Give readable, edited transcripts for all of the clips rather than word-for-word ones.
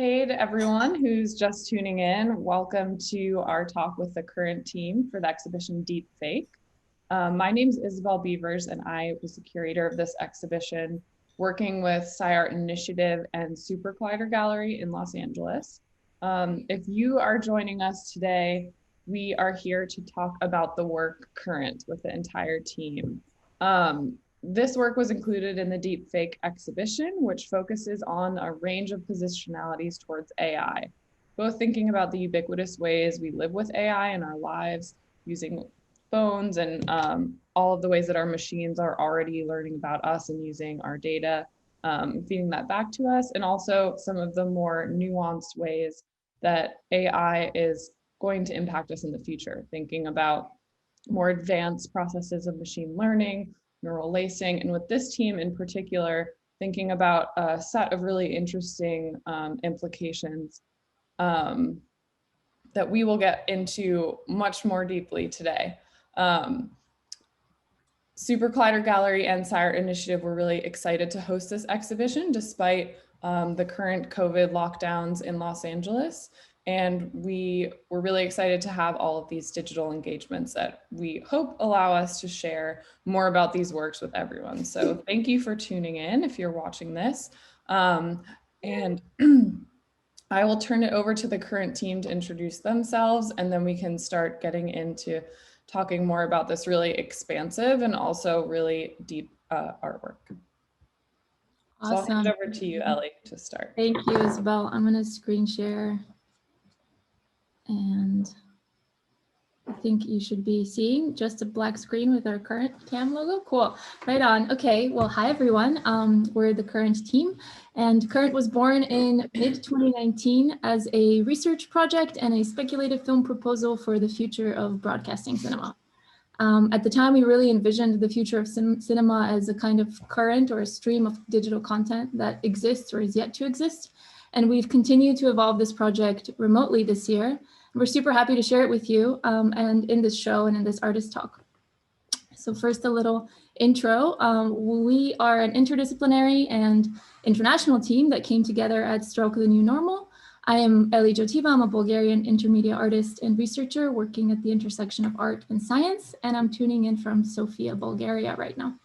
Hey to everyone who's just tuning in. Welcome to our talk with the current team for the exhibition Deep Fake. My name is Isabel Beavers and I was the curator of this exhibition working with SciArt Initiative and SUPERCOLLIDER Gallery in Los Angeles. If you are joining us today, we are here to talk about the work Current with the entire team. This work was included in the Deep Fake exhibition, which focuses on a range of positionalities towards AI, both thinking about the ubiquitous ways we live with AI in our lives, using phones and all of the ways that our machines are already learning about us and using our data, feeding that back to us, and also some of the more nuanced ways that AI is going to impact us in the future, thinking about more advanced processes of machine learning, neural lacing, and with this team in particular, thinking about a set of really interesting implications that we will get into much more deeply today. SUPERCOLLIDER Gallery and SciArt Initiative were really excited to host this exhibition despite the current COVID lockdowns in Los Angeles. And we were really excited to have all of these digital engagements that we hope allow us to share more about these works with everyone. So thank you for tuning in if you're watching this. And I will turn it over to the current team to introduce themselves, and then we can start getting into talking more about this really expansive and also really deep artwork. Awesome. So I'll hand it over to you, Ellie, to start. Thank you, Isabel. I'm going to screen share. And I think you should be seeing just a black screen with our Current CAM logo. Cool. Right on. Okay. Well, hi, everyone. We're the Current team. And Current was born in mid-2019 as a research project and a speculative film proposal for the future of broadcasting cinema. At the time, we really envisioned the future of cinema as a kind of current or a stream of digital content that exists or is yet to exist. And we've continued to evolve this project remotely this year. We're super happy to share it with you and in this show and in this artist talk. So first, a little intro. We are an interdisciplinary and international team that came together at Stroke the New Normal. I am Eli Joteva. I'm a Bulgarian intermedia artist and researcher working at the intersection of art and science. And I'm tuning in from Sofia, Bulgaria right now.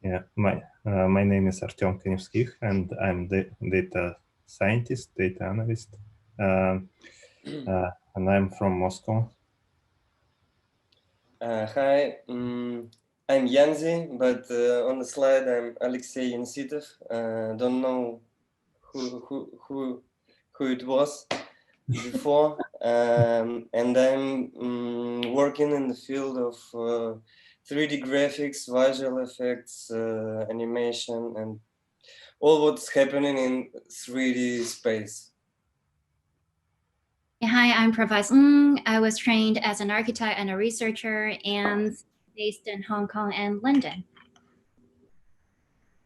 Yeah, my name is Artem Konevskikh, and I'm the data scientist, data analyst. And I'm from Moscow. Hi, I'm Yanzi, but on the slide I'm Alexey Yansitov. Don't know who it was before, and I'm working in the field of 3D graphics, visual effects, animation, and all what's happening in 3D space. Hi, I'm Professor Ng. I was trained as an architect and a researcher and based in Hong Kong and London.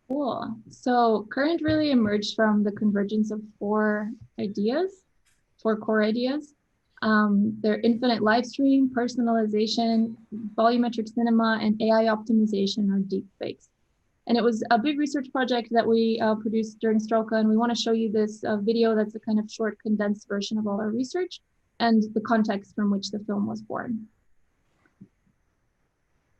Cool. So Current really emerged from the convergence of four core ideas. They're infinite livestream, personalization, volumetric cinema, and AI optimization or deep fakes. And it was a big research project that we produced during Stroke, and we want to show you this video that's a kind of short, condensed version of all our research and the context from which the film was born.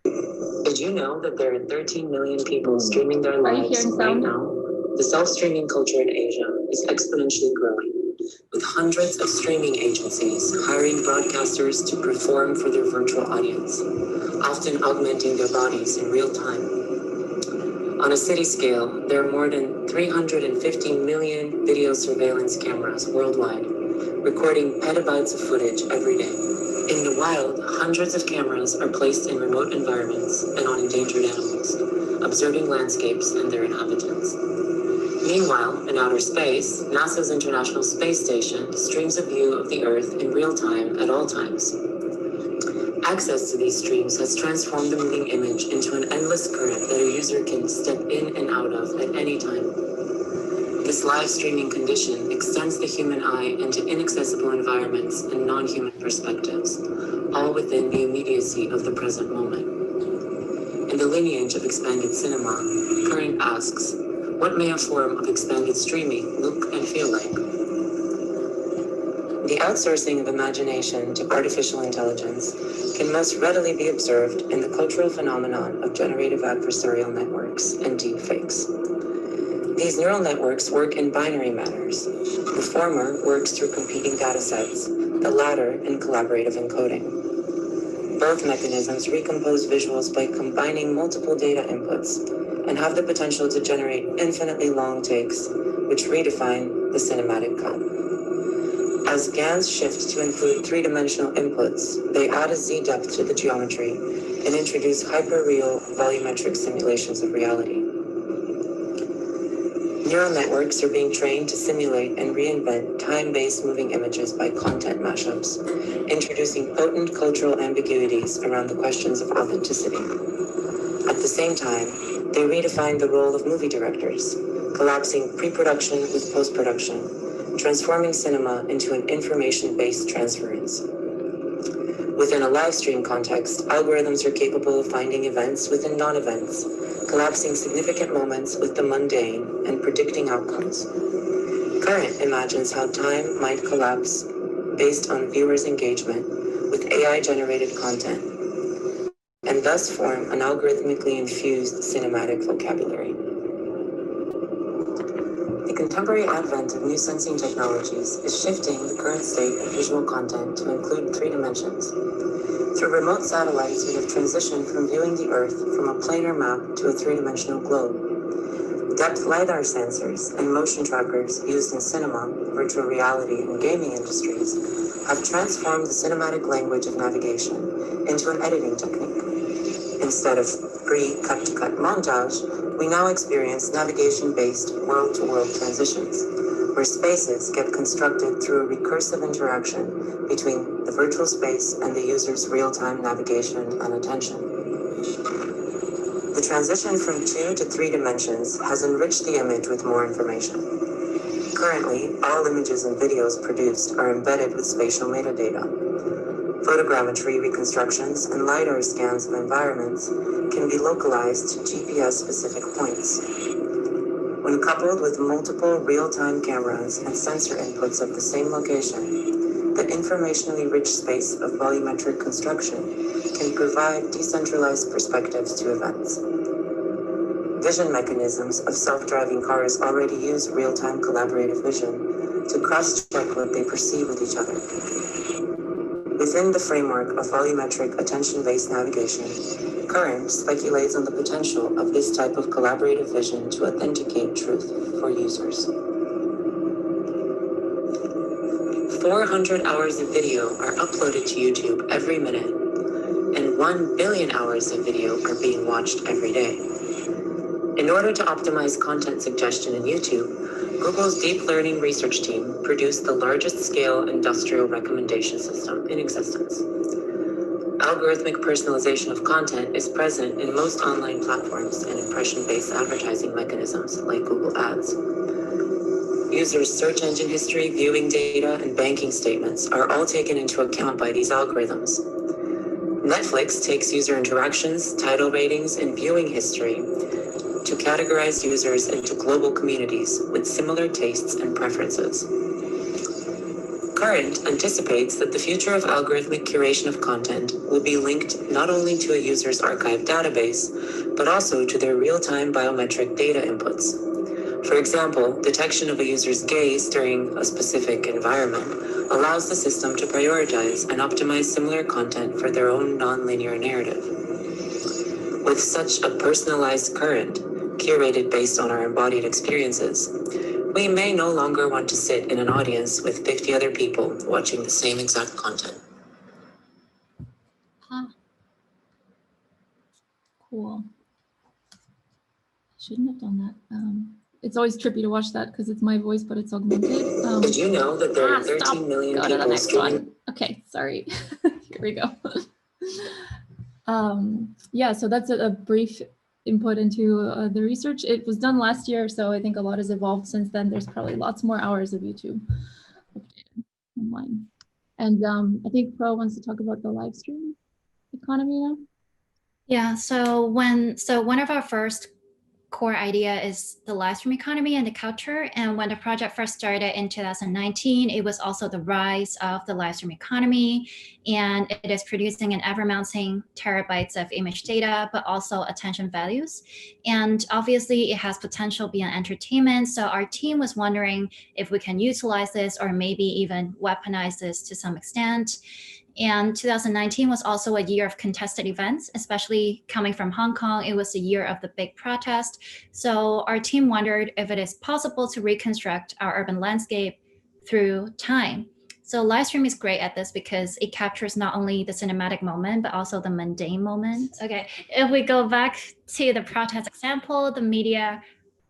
Did you know that there are 13 million people streaming their lives right now? The self-streaming culture in Asia is exponentially growing, with hundreds of streaming agencies hiring broadcasters to perform for their virtual audience, often augmenting their bodies in real time. On a city scale, there are more than 350 million video surveillance cameras worldwide, recording petabytes of footage every day. In the wild, hundreds of cameras are placed in remote environments and on endangered animals, observing landscapes and their inhabitants. Meanwhile, in outer space, NASA's International Space Station streams a view of the Earth in real time at all times. Access to these streams has transformed the moving image into an endless current that a user can step in and out of at any time. This live streaming condition extends the human eye into inaccessible environments and non-human perspectives, all within the immediacy of the present moment. In the lineage of expanded cinema, Current asks, What may a form of expanded streaming look and feel like? The outsourcing of imagination to artificial intelligence can most readily be observed in the cultural phenomenon of generative adversarial networks and deepfakes. These neural networks work in binary manners. The former works through competing datasets, the latter in collaborative encoding. Both mechanisms recompose visuals by combining multiple data inputs and have the potential to generate infinitely long takes, which redefine the cinematic cut. As GANs shift to include three-dimensional inputs, they add a z-depth to the geometry and introduce hyper-real volumetric simulations of reality. Neural networks are being trained to simulate and reinvent time-based moving images by content mashups, introducing potent cultural ambiguities around the questions of authenticity. At the same time, they redefine the role of movie directors, collapsing pre-production with post-production, transforming cinema into an information-based transference. Within a live stream context, algorithms are capable of finding events within non-events, collapsing significant moments with the mundane and predicting outcomes. Current imagines how time might collapse based on viewers' engagement with AI-generated content, and thus form an algorithmically infused cinematic vocabulary. The contemporary advent of new sensing technologies is shifting the current state of visual content to include three dimensions. Through remote satellites, we have transitioned from viewing the Earth from a planar map to a three-dimensional globe. Depth LiDAR sensors and motion trackers used in cinema, virtual reality, and gaming industries have transformed the cinematic language of navigation into an editing technique. Instead of free cut-to-cut montage, we now experience navigation-based world-to-world transitions, where spaces get constructed through a recursive interaction between the virtual space and the user's real-time navigation and attention. The transition from 2 to 3 dimensions has enriched the image with more information. Currently, all images and videos produced are embedded with spatial metadata. Photogrammetry reconstructions and LiDAR scans of environments can be localized to GPS-specific points. When coupled with multiple real-time cameras and sensor inputs of the same location, the informationally rich space of volumetric construction can provide decentralized perspectives to events. Vision mechanisms of self-driving cars already use real-time collaborative vision to cross-check what they perceive with each other. Within the framework of volumetric attention-based navigation, Current speculates on the potential of this type of collaborative vision to authenticate truth for users. 400 hours of video are uploaded to YouTube every minute, and 1 billion hours of video are being watched every day. In order to optimize content suggestion in YouTube, Google's deep learning research team produced the largest scale industrial recommendation system in existence. Algorithmic personalization of content is present in most online platforms and impression-based advertising mechanisms like Google Ads. Users' search engine history, viewing data, and banking statements are all taken into account by these algorithms. Netflix takes user interactions, title ratings, and viewing history to categorize users into global communities with similar tastes and preferences. Current anticipates that the future of algorithmic curation of content will be linked not only to a user's archived database, but also to their real-time biometric data inputs. For example, detection of a user's gaze during a specific environment allows the system to prioritize and optimize similar content for their own nonlinear narrative. With such a personalized current, curated based on our embodied experiences, we may no longer want to sit in an audience with 50 other people watching the same exact content. Huh. Cool. Shouldn't have done that. It's always trippy to watch that because it's my voice, but it's augmented. Did you know that there are 13 million Go people to the next streaming? one. Okay, sorry. Here we go. Yeah, so that's a brief input into the research. It was done last year, so I think a lot has evolved since then. There's probably lots more hours of YouTube online. And I think Pro wants to talk about the live stream economy now. Yeah, so one of our first core idea is the live stream economy and the culture. And when the project first started in 2019, it was also the rise of the live stream economy. And it is producing and ever-mounting terabytes of image data, but also attention values. And obviously, it has potential beyond entertainment. So our team was wondering if we can utilize this or maybe even weaponize this to some extent. And 2019 was also a year of contested events, especially coming from Hong Kong. It was the year of the big protest. So our team wondered if it is possible to reconstruct our urban landscape through time. So live stream is great at this because it captures not only the cinematic moment, but also the mundane moment. Okay, if we go back to the protest example, the media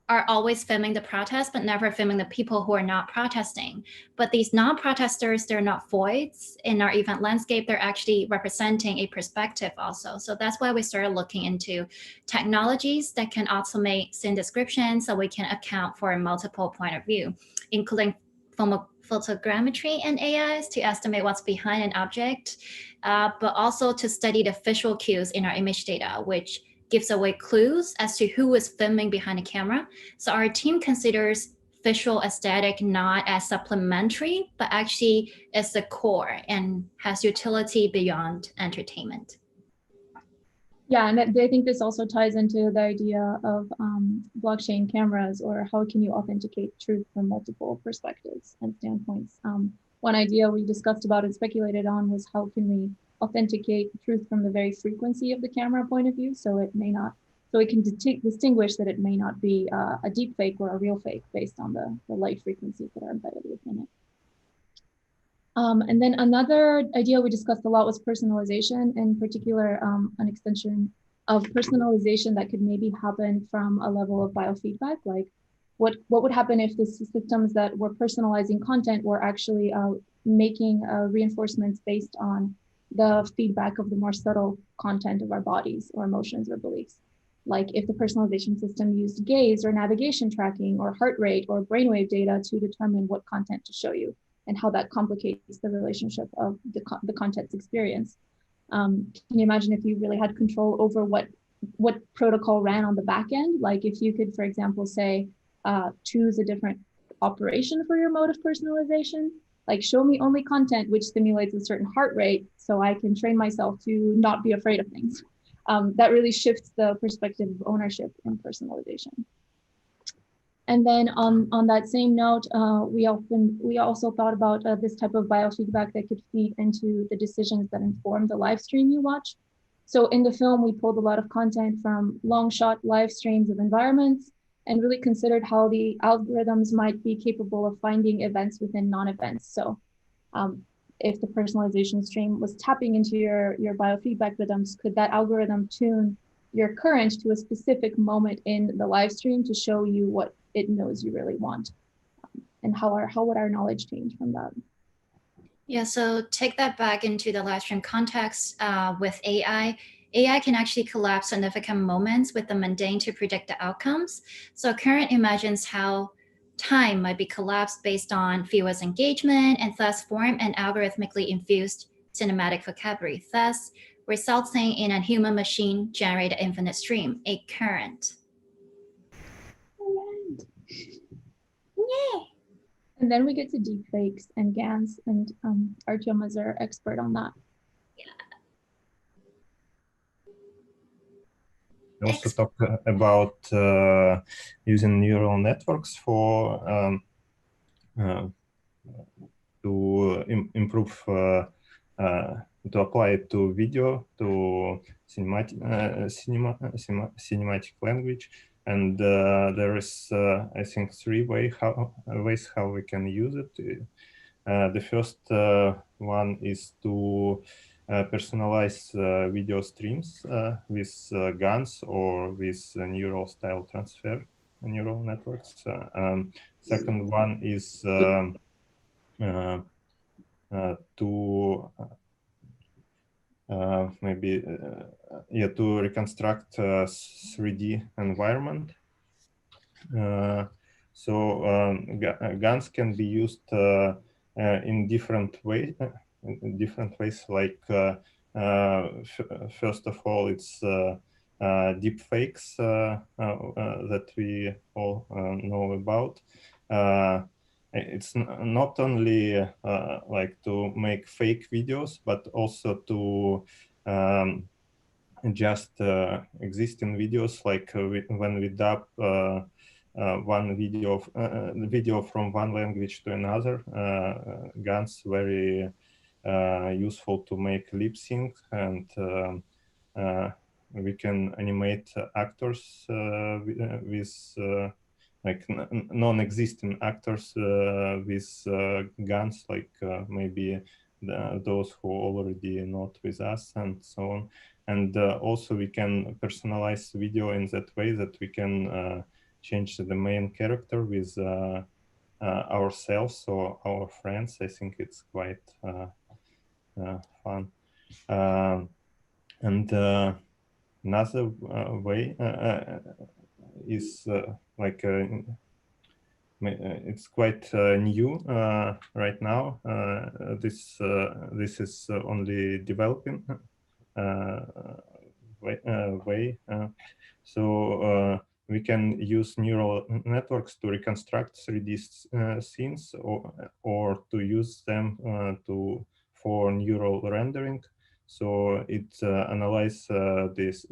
are always filming the protest, but never filming the people who are not protesting. But these non-protesters, they're not voids in our event landscape. They're actually representing a perspective also. So that's why we started looking into technologies that can automate scene description so we can account for a multiple point of view, including photogrammetry and AIs to estimate what's behind an object, but also to study the visual cues in our image data, which gives away clues as to who is filming behind the camera. So our team considers visual aesthetic not as supplementary, but actually as the core and has utility beyond entertainment. Yeah, and I think this also ties into the idea of blockchain cameras, or how can you authenticate truth from multiple perspectives and standpoints. One idea we discussed about and speculated on was how can we authenticate truth from the very frequency of the camera point of view, so it can distinguish that it may not be a deep fake or a real fake based on the light frequencies that are embedded within it. And then another idea we discussed a lot was personalization, in particular an extension of personalization that could maybe happen from a level of biofeedback, like what would happen if the systems that were personalizing content were actually making reinforcements based on the feedback of the more subtle content of our bodies or emotions or beliefs. Like if the personalization system used gaze or navigation tracking or heart rate or brainwave data to determine what content to show you and how that complicates the relationship of the content's experience. Can you imagine if you really had control over what protocol ran on the back end? Like if you could, for example, say, choose a different operation for your mode of personalization, like show me only content which stimulates a certain heart rate so I can train myself to not be afraid of things. That really shifts the perspective of ownership and personalization. And then on that same note, we also thought about this type of biofeedback that could feed into the decisions that inform the live stream you watch. So in the film, we pulled a lot of content from long shot live streams of environments and really considered how the algorithms might be capable of finding events within non-events. So if the personalization stream was tapping into your biofeedback rhythms, could that algorithm tune your current to a specific moment in the live stream to show you what it knows you really want? And how would our knowledge change from that? Yeah, so take that back into the live stream context with AI. AI can actually collapse significant moments with the mundane to predict the outcomes. So Current imagines how time might be collapsed based on viewers' engagement and thus form an algorithmically infused cinematic vocabulary, thus resulting in a human machine generated infinite stream, a current. Yay! And then we get to deepfakes and GANs, and Artem is our expert on that. We also talk about using neural networks for to improve, to apply it to video, to cinematic language, and there is, I think, three ways how we can use it. The first one is to personalize video streams with GANs or with neural style transfer neural networks. Second one is to maybe to reconstruct 3D environment. So GANs can be used in different ways. Like first of all, it's deepfakes that we all know about. It's not only like to make fake videos, but also to just existing videos, like when we dub one video from one language to another. GAN's very useful to make lip sync, and we can animate actors with like non-existing actors with GANs, like maybe those who already not with us, and so on. And also we can personalize video in that way that we can change the main character with ourselves or our friends. I think it's quite fun. And another way is like it's quite new right now. This is only developing way. So we can use neural networks to reconstruct 3D scenes, or to use them for neural rendering. So it analyzes this.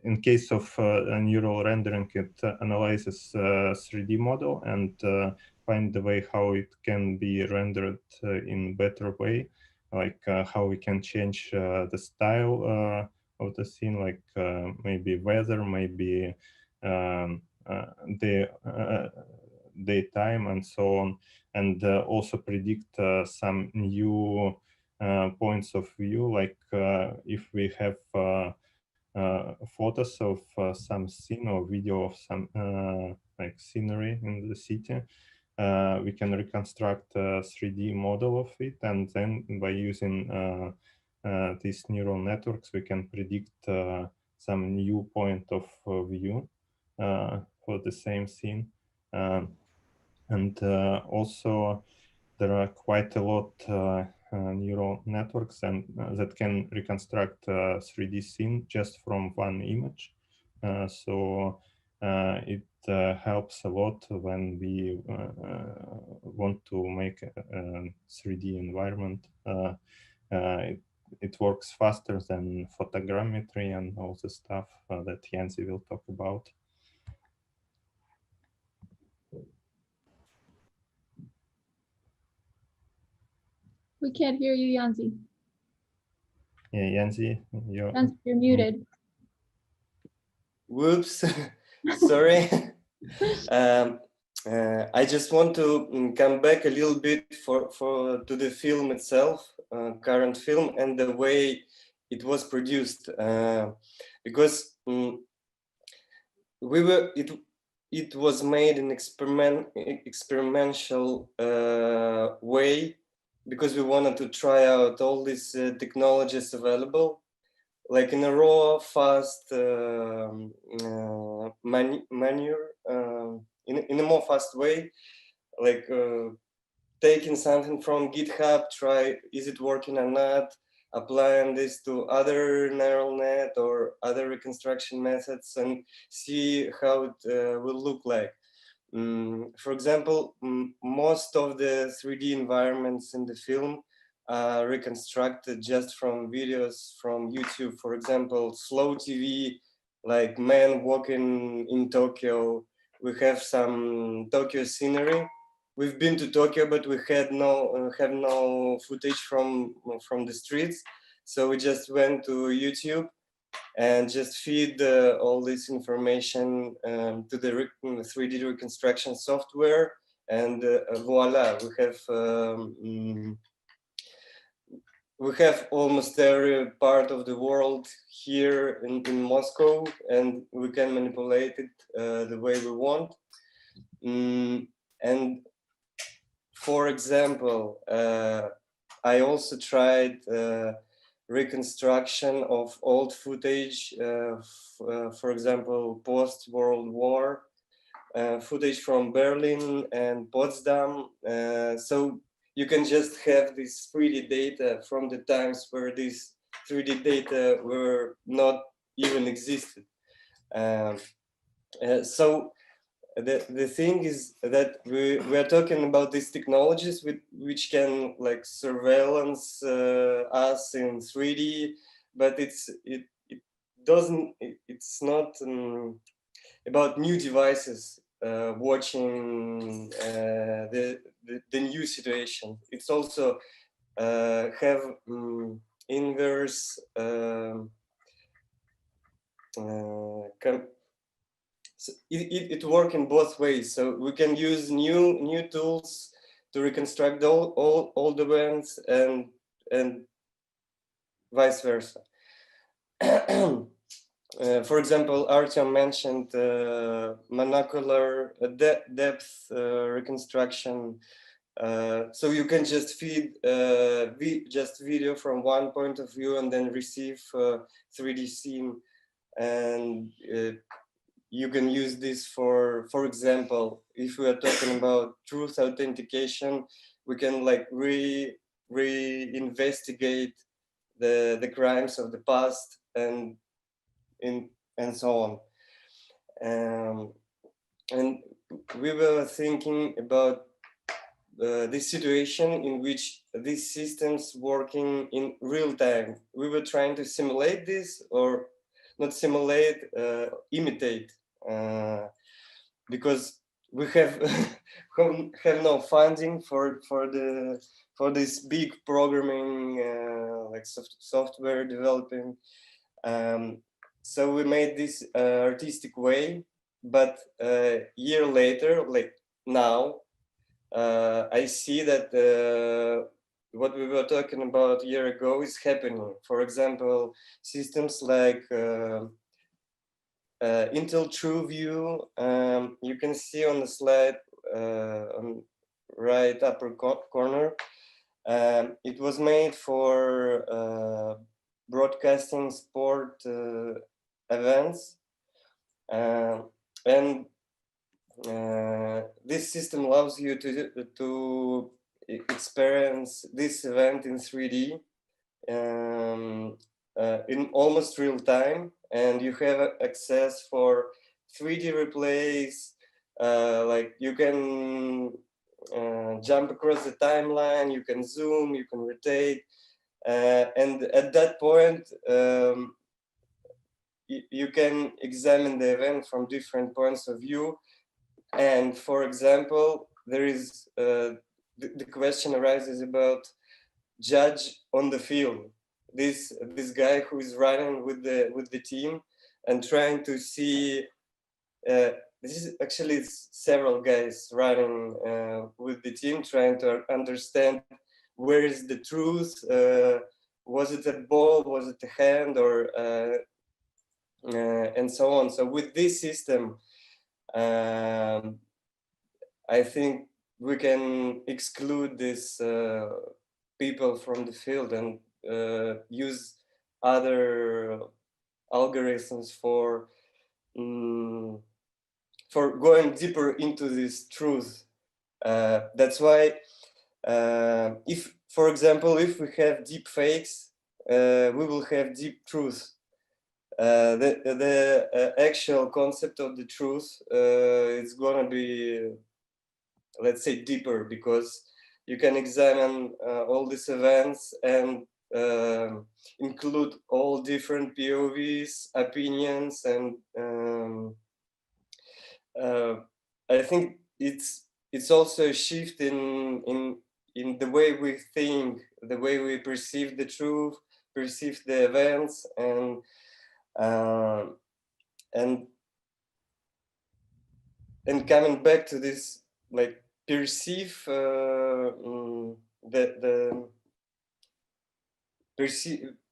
In case of neural rendering, it analyzes 3D model and find the way how it can be rendered in better way, like how we can change the style of the scene, like maybe weather, maybe the daytime, and so on, and also predict some new points of view, like if we have photos of some scene or video of some like scenery in the city, we can reconstruct a 3D model of it, and then by using these neural networks, we can predict some new point of view for the same scene. And also there are quite a lot neural networks and that can reconstruct 3D scene just from one image. So it helps a lot when we want to make a 3D environment. It works faster than photogrammetry and all the stuff that Yancy will talk about. We can't hear you, Yanzi. Yeah, Yancy, You're muted. Whoops, sorry. I just want to come back a little bit to the film itself, current film, and the way it was produced, because it was made in experimental way, because we wanted to try out all these technologies available, like in a raw, fast manner, in a more fast way, like taking something from GitHub, try, is it working or not, applying this to other neural net or other reconstruction methods, and see how it will look like. For example, most of the 3D environments in the film are reconstructed just from videos from YouTube. For example, slow TV, like man walking in Tokyo. We have some Tokyo scenery. We've been to Tokyo, but we had have no footage from the streets. So we just went to YouTube and just feed all this information to the 3D reconstruction software, and voila, we have almost every part of the world here in Moscow, and we can manipulate it the way we want. And for example, I also tried reconstruction of old footage, for example, post-World War footage from Berlin and Potsdam. So you can just have this 3D data from the times where these 3D data were not even existed. So the thing is that we are talking about these technologies which can like surveillance us in 3D, but it's not about new devices watching the new situation. It's also have inverse so it works in both ways. So we can use new tools to reconstruct all the events and vice versa. For example, Artem mentioned monocular depth reconstruction. So you can just feed just video from one point of view and then receive 3D scene, and you can use this for example, if we are talking about truth authentication, we can like re-investigate the crimes of the past and so on. And we were thinking about this situation in which these systems working in real time. We were trying to simulate this, or not simulate, imitate, because we have no funding for this big programming like software developing. So we made this artistic way, but a year later, like now, I see that what we were talking about a year ago is happening. For example, systems like Intel TrueView, you can see on the slide on right upper corner. It was made for broadcasting sport events, and this system allows you to experience this event in 3D in almost real time, and you have access for 3D replays. Like you can jump across the timeline, you can zoom, you can rotate, and at that point you can examine the event from different points of view. And for example, there is the question arises about judge on the field. This guy who is running with the team and trying to see. This is actually several guys running with the team, trying to understand where is the truth. Was it a ball? Was it a hand? Or and so on. So with this system, I think we can exclude these people from the field and use other algorithms for going deeper into this truth. That's why, if, for example, if we have deep fakes, we will have deep truth. The actual concept of the truth is going to be, let's say, deeper, because you can examine all these events and include all different POVs, opinions, and I think it's also a shift in the way we think, the way we perceive the truth, perceive the events, and coming back to this, like, perceive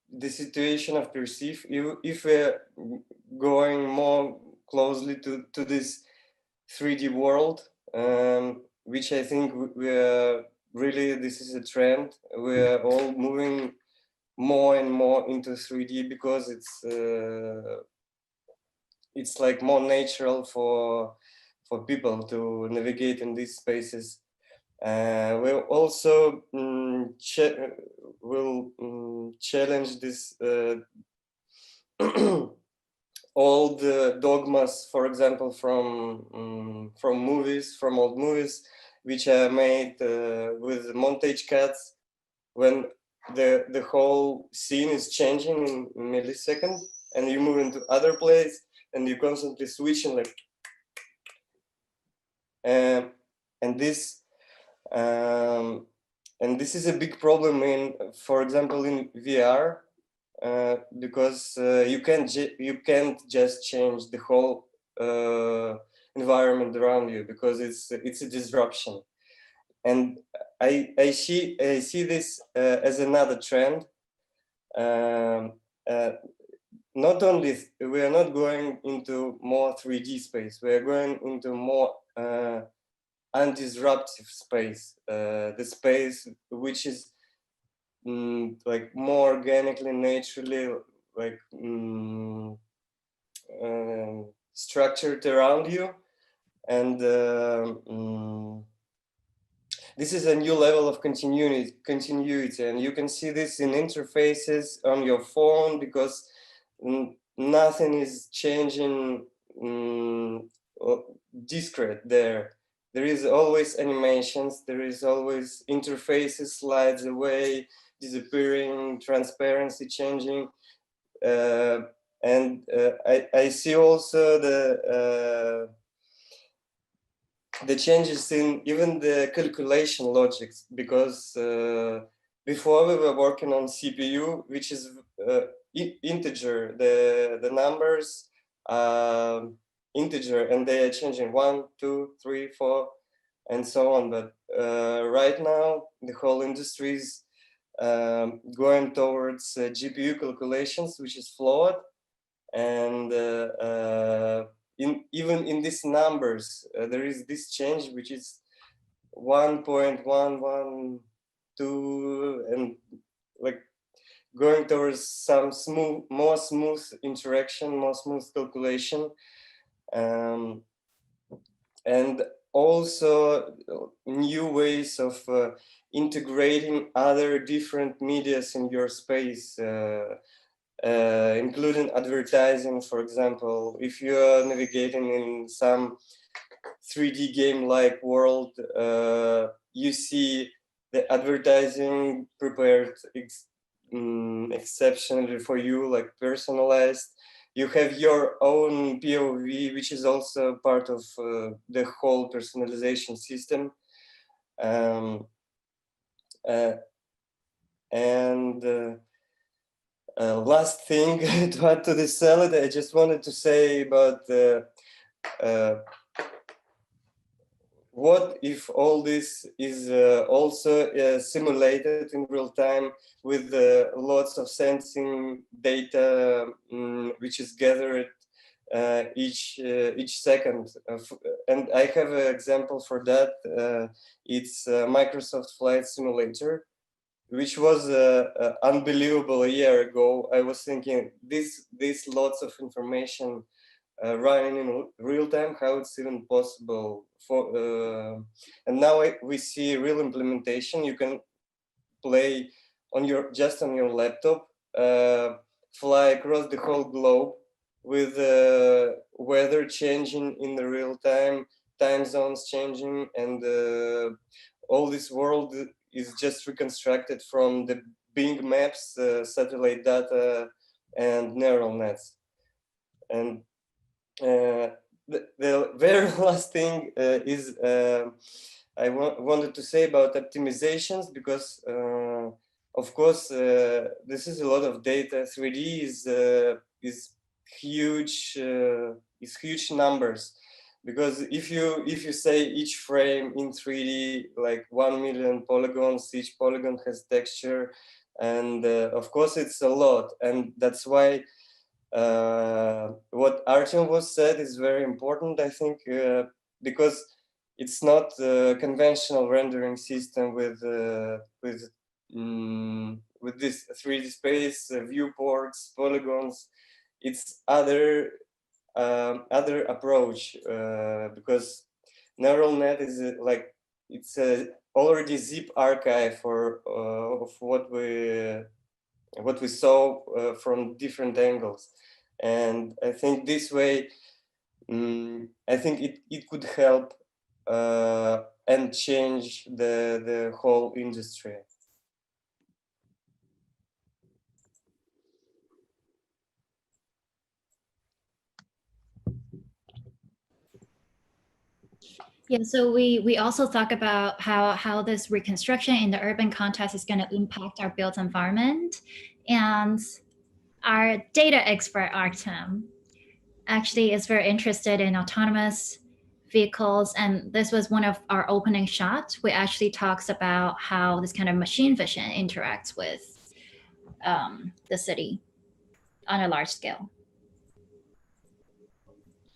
the situation of perceive. If we're going more closely to this 3D world, which I think we are really, this is a trend. We are all moving more and more into 3D because it's like more natural for people to navigate in these spaces. We'll also challenge this all the dogmas, for example, from movies, from old movies, which are made with montage cuts, when the whole scene is changing in milliseconds, and you move into other place, and you constantly switching like, and this is a big problem in, for example, in VR. Because you can't just change the whole environment around you, because it's a disruption, and I see this as another trend. Not only we are not going into more 3D space, we are going into more undisruptive space, the space which is like more organically, naturally, like structured around you, and this is a new level of continuity, and you can see this in interfaces on your phone, because nothing is changing discrete there. There is always animations, there is always interfaces, slides away, disappearing, transparency changing, and I see also the changes in even the calculation logics, because before we were working on CPU, which is integer, the numbers integer, and they are changing 1, 2, 3, 4, and so on. But right now, the whole industry is going towards GPU calculations, which is flawed, and even in these numbers, there is this change, which is 1.112, and like going towards some more smooth interaction, more smooth calculation, and also new ways of integrating other different medias in your space, including advertising, for example. If you are navigating in some 3D game-like world, you see the advertising prepared exceptionally for you, like personalized. You have your own POV, which is also part of the whole personalization system. Last thing to add to this salad, I just wanted to say about what if all this is also simulated in real time with lots of sensing data, which is gathered each second. And I have an example for that. It's Microsoft Flight Simulator, which was unbelievable a year ago. I was thinking this lots of information running in real time, how it's even possible for, and now we see real implementation. You can play on just on your laptop, fly across the whole globe with weather changing in the real time, time zones changing, and all this world is just reconstructed from the Bing Maps, satellite data, and neural nets. And the very last thing is I wanted to say about optimizations, because of course this is a lot of data. 3D is huge, huge numbers, because if you say each frame in 3D, like 1 million polygons, each polygon has texture, and of course it's a lot, and that's why what Artem was said is very important, I think, because it's not a conventional rendering system with this 3D space, viewports, polygons. It's other approach, because neural net is like it's a already zip archive of what we saw from different angles. And I think this way, I think it could help and change the whole industry. Yeah, so we also talk about how this reconstruction in the urban context is going to impact our built environment. And our data expert, Artem, actually is very interested in autonomous vehicles. And this was one of our opening shots, which actually talks about how this kind of machine vision interacts with the city on a large scale.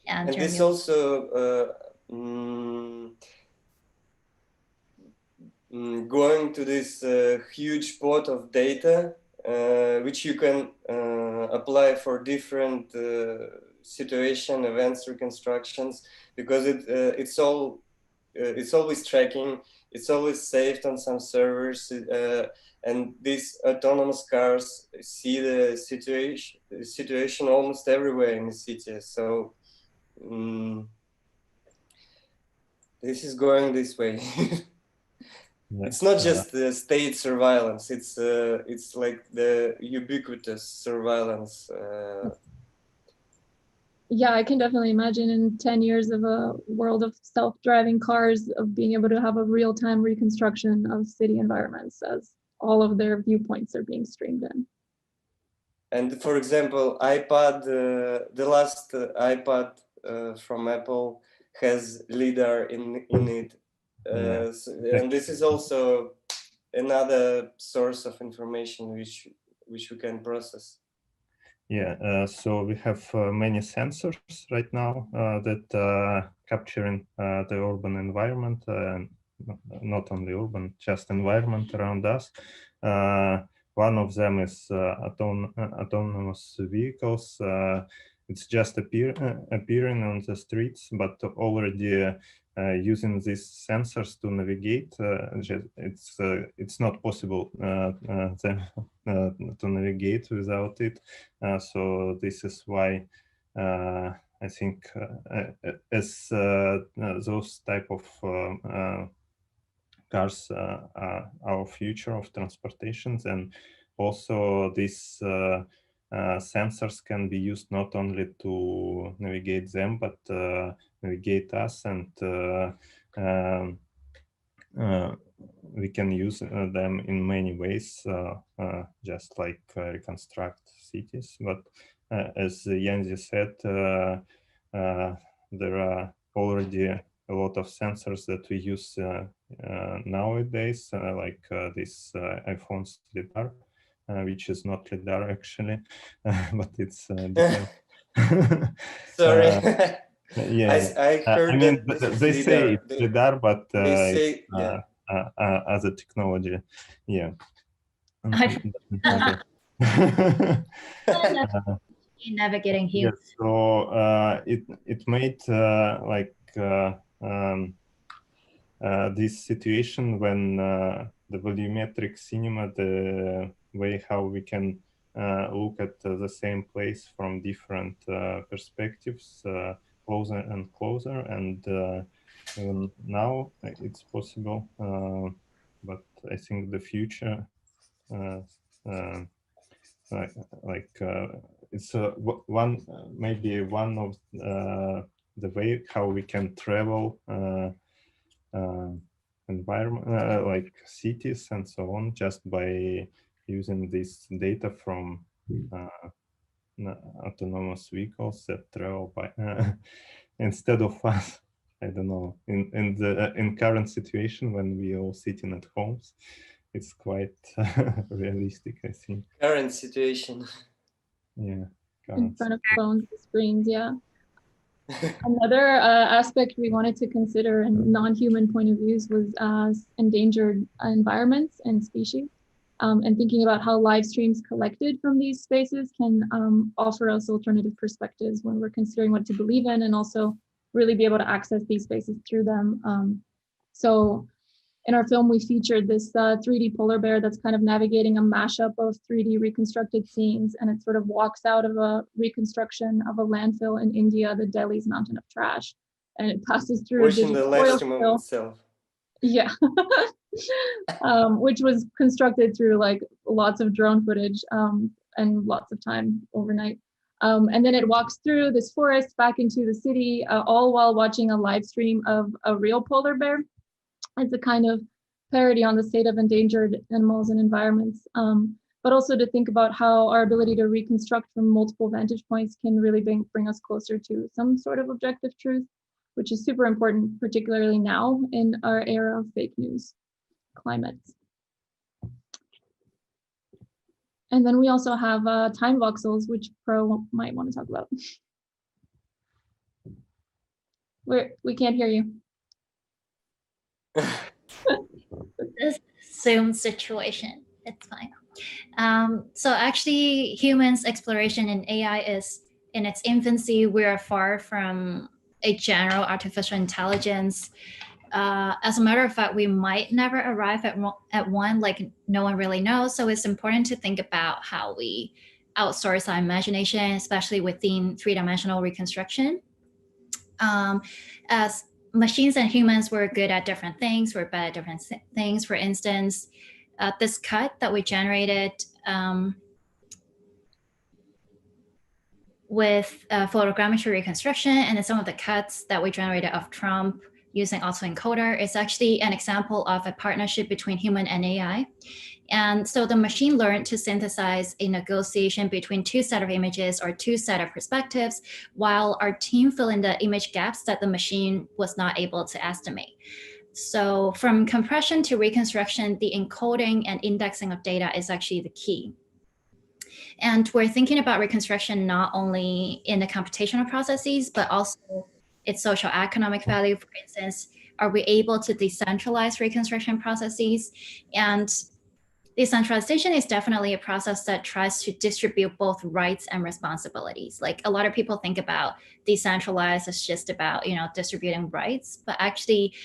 And this also going to this huge pot of data, which you can apply for different situation, events, reconstructions, because it's always tracking, it's always saved on some servers, and these autonomous cars see the situation almost everywhere in the city. So this is going this way. It's not just the state surveillance, it's like the ubiquitous surveillance. Yeah, I can definitely imagine in 10 years of a world of self-driving cars, of being able to have a real-time reconstruction of city environments as all of their viewpoints are being streamed in. And for example, iPad, the last iPad from Apple has LiDAR in it. And this is also another source of information which we can process. Yeah, so we have many sensors right now that are capturing the urban environment, not only urban, just environment around us. One of them is autonomous vehicles. It's just appearing on the streets, but already using these sensors to navigate, it's not possible to navigate without it. So this is why I think as those type of cars are our future of transportations, and also these sensors can be used not only to navigate them, but navigate us, and we can use them in many ways, just like reconstruct cities. But as Yanzi said, there are already a lot of sensors that we use nowadays, like this iPhone's LiDAR, which is not LiDAR actually, but it's sorry. Yeah, I heard I mean, that they say LiDAR. it's LiDAR, but they say, as a technology, yeah. Navigating here. Yeah, so it made like this situation when the volumetric cinema, the way how we can look at the same place from different perspectives, closer and closer, and now it's possible, but I think the future it's maybe one of the way how we can travel environment, like cities and so on, just by using this data from autonomous vehicles that travel by instead of us. I don't know, in current situation when we all sitting at homes, it's quite realistic, I think. Current situation. Yeah. In front of phones, screens, yeah. Another aspect we wanted to consider in non-human point of views was endangered environments and species, and thinking about how live streams collected from these spaces can offer us alternative perspectives when we're considering what to believe in, and also really be able to access these spaces through them. So in our film, we featured this 3D polar bear that's kind of navigating a mashup of 3D reconstructed scenes, and it sort of walks out of a reconstruction of a landfill in India, the Delhi's mountain of trash, and it passes through watching the live stream of itself. Yeah, which was constructed through like lots of drone footage and lots of time overnight. And then it walks through this forest back into the city, all while watching a live stream of a real polar bear. It's a kind of parody on the state of endangered animals and environments, but also to think about how our ability to reconstruct from multiple vantage points can really bring us closer to some sort of objective truth, which is super important, particularly now in our era of fake news climates. And then we also have time voxels, which Pro might want to talk about. We can't hear you. This Zoom situation, it's fine. So actually, humans' exploration in AI is in its infancy. We are far from a general artificial intelligence. As a matter of fact, we might never arrive at one, like no one really knows. So it's important to think about how we outsource our imagination, especially within three-dimensional reconstruction. As machines and humans were good at different things, we're bad at different things. For instance, this cut that we generated with photogrammetry reconstruction, and then some of the cuts that we generated of Trump using autoencoder is actually an example of a partnership between human and AI. And so the machine learned to synthesize a negotiation between two sets of images or two sets of perspectives, while our team filled in the image gaps that the machine was not able to estimate. So from compression to reconstruction, the encoding and indexing of data is actually the key. And we're thinking about reconstruction not only in the computational processes, but also its social economic value. For instance, are we able to decentralize reconstruction processes? And decentralization is definitely a process that tries to distribute both rights and responsibilities. Like a lot of people think about decentralized as just about, distributing rights, but actually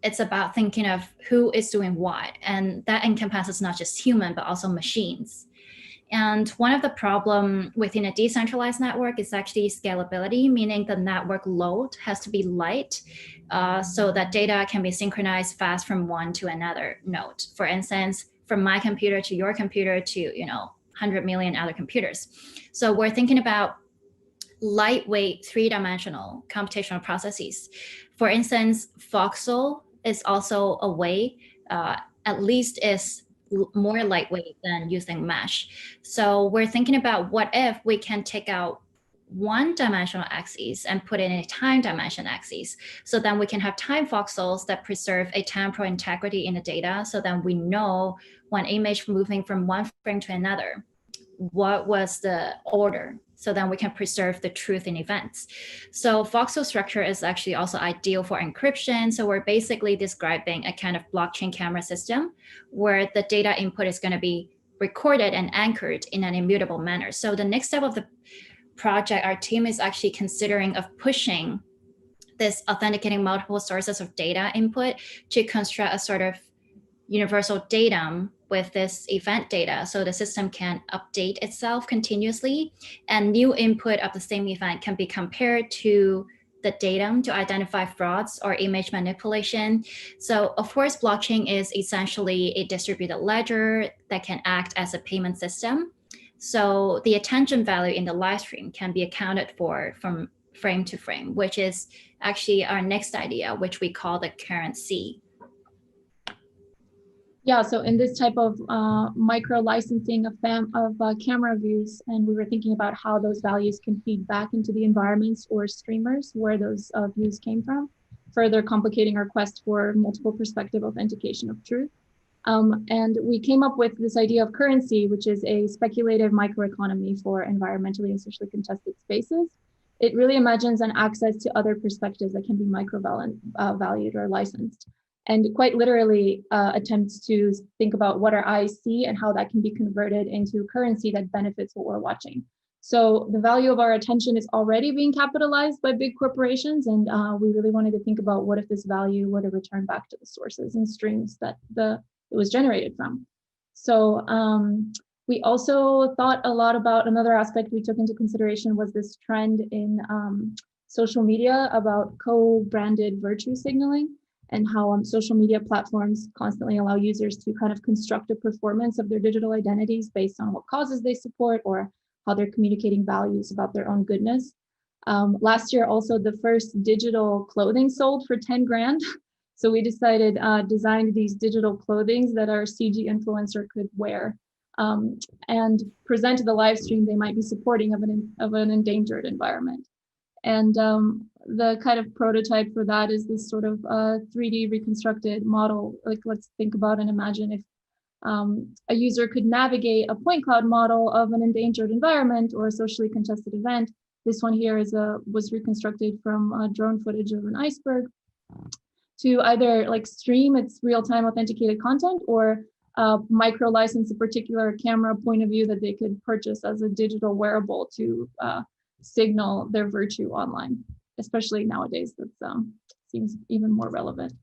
it's about thinking of who is doing what. And that encompasses not just human, but also machines. And one of the problems within a decentralized network is actually scalability, meaning the network load has to be light so that data can be synchronized fast from one to another node. For instance, from my computer to your computer to 100 million other computers. So we're thinking about lightweight three-dimensional computational processes. For instance, voxel is also a way, at least is more lightweight than using mesh. So we're thinking about what if we can take out one-dimensional axes and put it in a time dimension axis. So then we can have time voxels that preserve a temporal integrity in the data. So then we know one image moving from one frame to another, what was the order? So then we can preserve the truth in events. So voxel structure is actually also ideal for encryption. So we're basically describing a kind of blockchain camera system where the data input is going to be recorded and anchored in an immutable manner. So the next step of the project, our team is actually considering of pushing this authenticating multiple sources of data input to construct a sort of universal datum with this event data, so the system can update itself continuously, and new input of the same event can be compared to the datum to identify frauds or image manipulation. So of course, blockchain is essentially a distributed ledger that can act as a payment system. So the attention value in the live stream can be accounted for from frame to frame, which is actually our next idea, which we call the currency. Yeah, so in this type of micro licensing of camera views, and we were thinking about how those values can feed back into the environments or streamers where those views came from, further complicating our quest for multiple perspective authentication of truth. And we came up with this idea of currency, which is a speculative microeconomy for environmentally and socially contested spaces. It really imagines an access to other perspectives that can be micro-valued or licensed, and quite literally attempts to think about what our eyes see and how that can be converted into currency that benefits what we're watching. So the value of our attention is already being capitalized by big corporations, and we really wanted to think about what if this value were to return back to the sources and streams that it was generated from. So we also thought a lot about another aspect we took into consideration was this trend in social media about co-branded virtue signaling, and how social media platforms constantly allow users to kind of construct a performance of their digital identities based on what causes they support or how they're communicating values about their own goodness. Last year, also the first digital clothing sold for 10 grand. So we decided designed these digital clothings that our CG influencer could wear and present to the live stream they might be supporting of an endangered environment. And the kind of prototype for that is this sort of 3D reconstructed model. Like, let's think about and imagine if a user could navigate a point cloud model of an endangered environment or a socially contested event. This one here was reconstructed from drone footage of an iceberg to either like stream its real-time authenticated content or micro license a particular camera point of view that they could purchase as a digital wearable to signal their virtue online, especially nowadays. That seems even more relevant.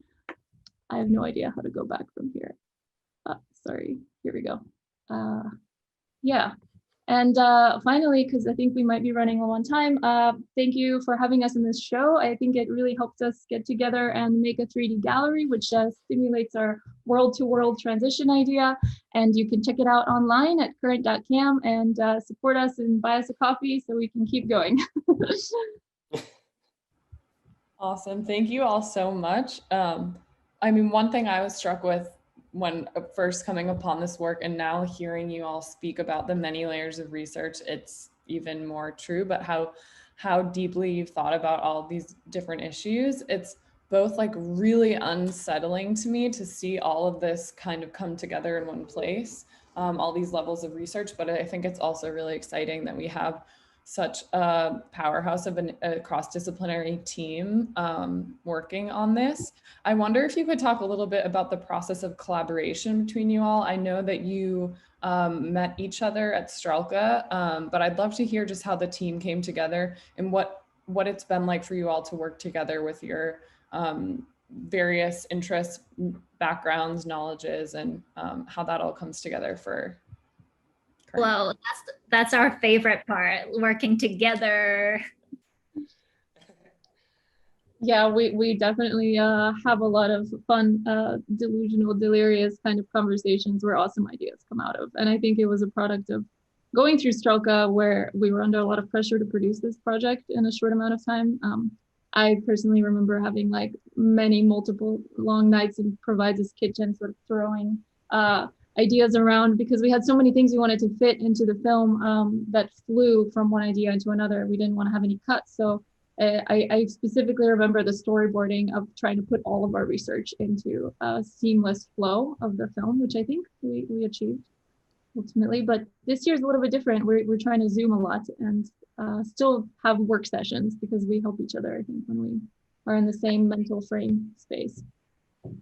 I have no idea how to go back from here. Sorry, here we go. Yeah, and finally, because I think we might be running low on time, thank you for having us in this show. I think it really helped us get together and make a 3D gallery, which stimulates our world-to-world transition idea. And you can check it out online at current.cam and support us and buy us a coffee so we can keep going. Awesome, thank you all so much. I mean, one thing I was struck with when first coming upon this work and now hearing you all speak about the many layers of research, it's even more true, but how deeply you've thought about all of these different issues. It's both like really unsettling to me to see all of this kind of come together in one place, all these levels of research, but I think it's also really exciting that we have such a powerhouse of a cross-disciplinary team working on this. I wonder if you could talk a little bit about the process of collaboration between you all. I know that you met each other at Strelka, but I'd love to hear just how the team came together and what it's been like for you all to work together with your various interests, backgrounds, knowledges, and how that all comes together for Current. Well, that's our favorite part, working together. Yeah, we definitely have a lot of fun, delusional, delirious kind of conversations where awesome ideas come out of. And I think it was a product of going through Strelka, where we were under a lot of pressure to produce this project in a short amount of time. I personally remember having like multiple long nights in Provides' kitchen, sort of throwing ideas around because we had so many things we wanted to fit into the film that flew from one idea into another. We didn't want to have any cuts. So I specifically remember the storyboarding of trying to put all of our research into a seamless flow of the film, which I think we achieved ultimately. But this year's a little bit different. We're trying to Zoom a lot and still have work sessions because we help each other, I think, when we are in the same mental frame space.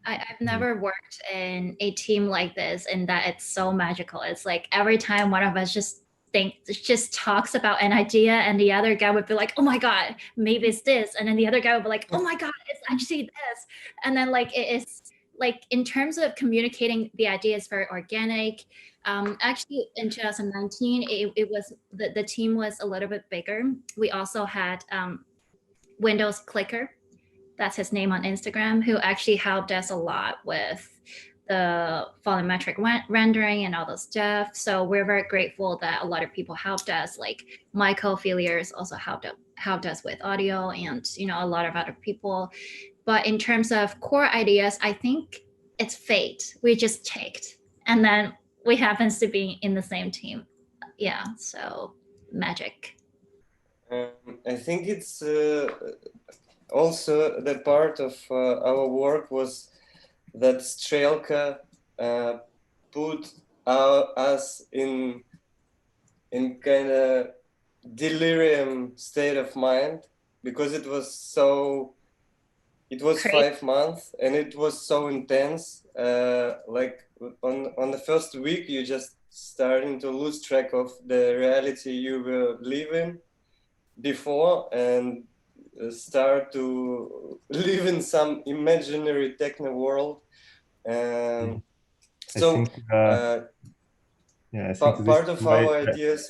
I've never worked in a team like this, and that it's so magical. It's like every time one of us just talks about an idea and the other guy would be like, oh my God, maybe it's this. And then the other guy would be like, oh my God, it's actually this. And then like, it is like, in terms of communicating the idea is very organic. Actually in 2019, it was, the team was a little bit bigger. We also had Windows Clicker, that's his name on Instagram, who actually helped us a lot with the volumetric rendering and all those stuff. So we're very grateful that a lot of people helped us, like my co-affiliates also helped us with audio, and a lot of other people. But in terms of core ideas, I think it's fate. We just checked, and then we happens to be in the same team. Yeah, so magic. I think it's also the part of our work was that Strelka put us in kind of delirium state of mind, because it it was 5 months, and it was so intense. Like on the first week, you just starting to lose track of the reality you were living before, and start to live in some imaginary techno world. So I think, yeah, I think part of our ideas.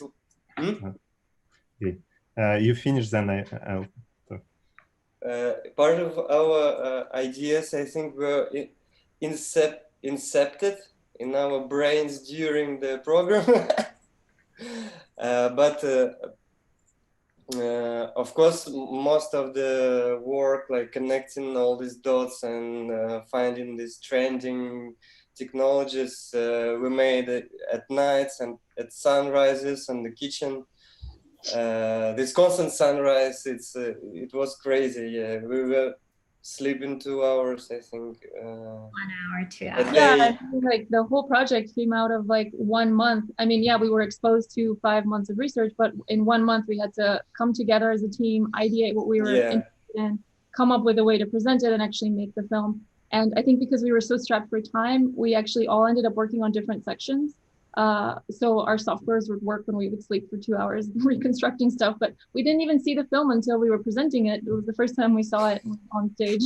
Okay. You finish, then I'll talk. Part of our ideas, I think, were incepted in our brains during the program. But of course, most of the work, like connecting all these dots and finding these trending technologies, we made at nights and at sunrises in the kitchen. This constant sunrise, it was crazy. Yeah, we were sleeping 2 hours, I think. 1 hour, 2 hours. Yeah, I mean, like the whole project came out of like 1 month. I mean, yeah, we were exposed to 5 months of research, but in 1 month we had to come together as a team, ideate what we were interested in, come up with a way to present it, and actually make the film. And I think because we were so strapped for time, we actually all ended up working on different sections. So our softwares would work when we would sleep for 2 hours reconstructing stuff, but we didn't even see the film until we were presenting it. It was the first time we saw it on stage.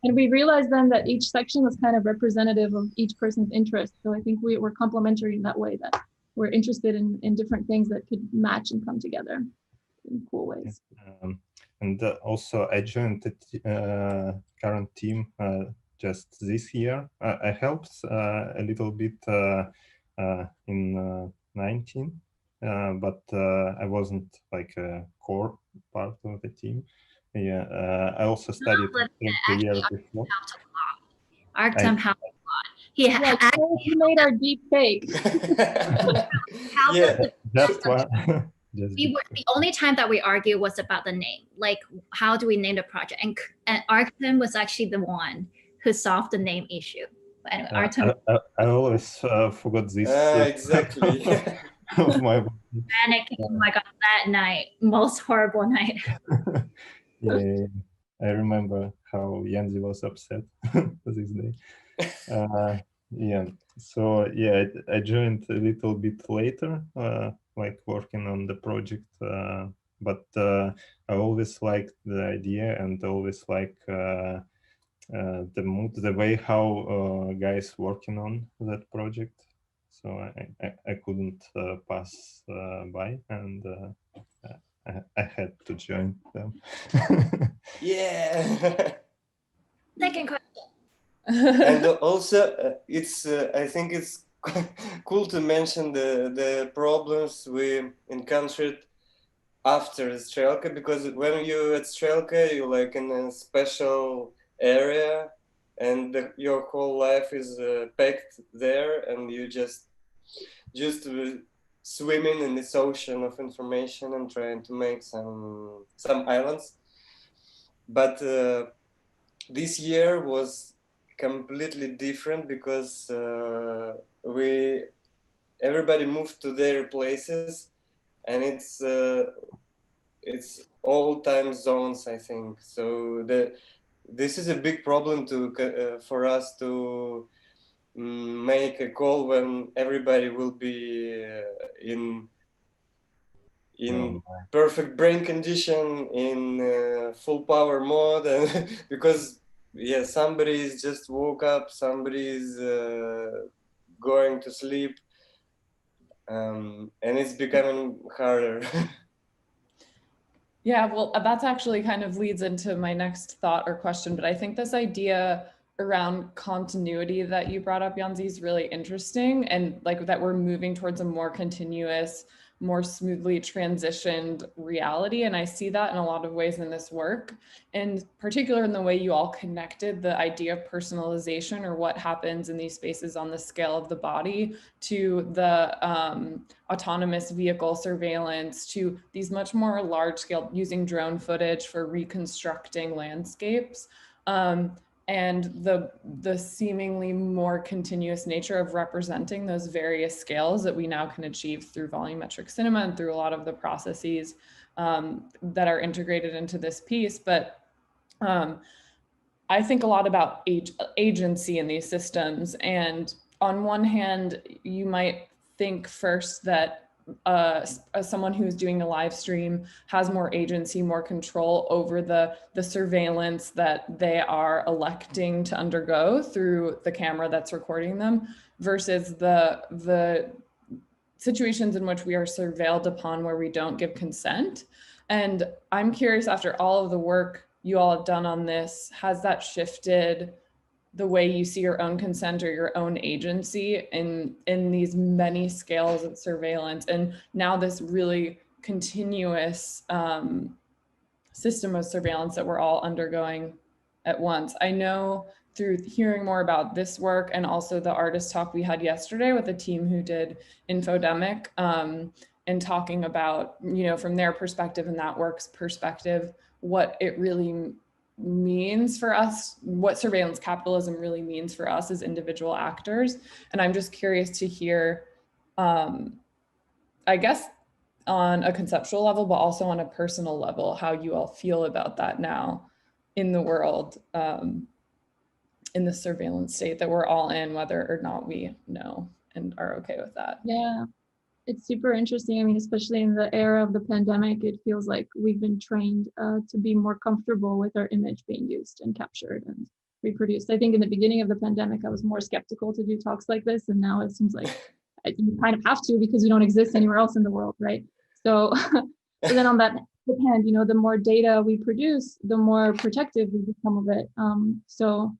And we realized then that each section was kind of representative of each person's interest. So I think we were complementary in that way, that we're interested in different things that could match and come together in cool ways. And also I joined the current team just this year. I helped a little bit in 19, but I wasn't like a core part of the team. Yeah, I also studied the year before. Artem helped a lot. He made our deep fake. Just one. The only time that we argued was about the name, like how do we name the project, and Artem was actually the one who solved the name issue. But anyway, Artem. I always forgot this. Exactly. Of my panicking. Oh my god, that night, most horrible night. Yeah, I remember how Yanzi was upset this day. Yeah, so yeah, I joined a little bit later, like working on the project, but I always liked the idea and always like the mood, the way how guys working on that project. So I couldn't pass by, and I had to join them. Yeah. Second question. And also, it's I think it's cool to mention the problems we encountered after Strelka, because when you're at Strelka, you're like in a special area, and your whole life is packed there, and you just swimming in this ocean of information and trying to make some islands. But this year was completely different because everybody moved to their places, and it's all time zones, I think. So this is a big problem for us to make a call when everybody will be in perfect brain condition, in full power mode, and because somebody's just woke up, somebody's going to sleep, and it's becoming harder. Yeah, well, that's actually kind of leads into my next thought or question, but I think this idea around continuity that you brought up, Yanzi, is really interesting, and like that we're moving towards a more continuous, more smoothly transitioned reality. And I see that in a lot of ways in this work, in particular in the way you all connected the idea of personalization, or what happens in these spaces on the scale of the body, to the autonomous vehicle surveillance, to these much more large scale, using drone footage for reconstructing landscapes. And the seemingly more continuous nature of representing those various scales that we now can achieve through volumetric cinema and through a lot of the processes that are integrated into this piece. But I think a lot about agency in these systems. And on one hand, you might think first that someone who's doing a live stream has more agency, more control over the surveillance that they are electing to undergo through the camera that's recording them, versus the situations in which we are surveilled upon where we don't give consent. And I'm curious, after all of the work you all have done on this, has that shifted the way you see your own consent or your own agency in these many scales of surveillance, and now this really continuous system of surveillance that we're all undergoing at once? I know through hearing more about this work and also the artist talk we had yesterday with the team who did Infodemic, and talking about, you know, from their perspective and that work's perspective, what it really means for us, what surveillance capitalism really means for us as individual actors. And I'm just curious to hear, I guess, on a conceptual level, but also on a personal level, how you all feel about that now in the world, in the surveillance state that we're all in, whether or not we know and are okay with that. Yeah, it's super interesting. I mean, especially in the era of the pandemic, it feels like we've been trained to be more comfortable with our image being used and captured and reproduced. I think in the beginning of the pandemic, I was more skeptical to do talks like this. And now it seems like you kind of have to, because you don't exist anywhere else in the world, right? So, so then on that hand, you know, the more data we produce, the more protective we become of it. So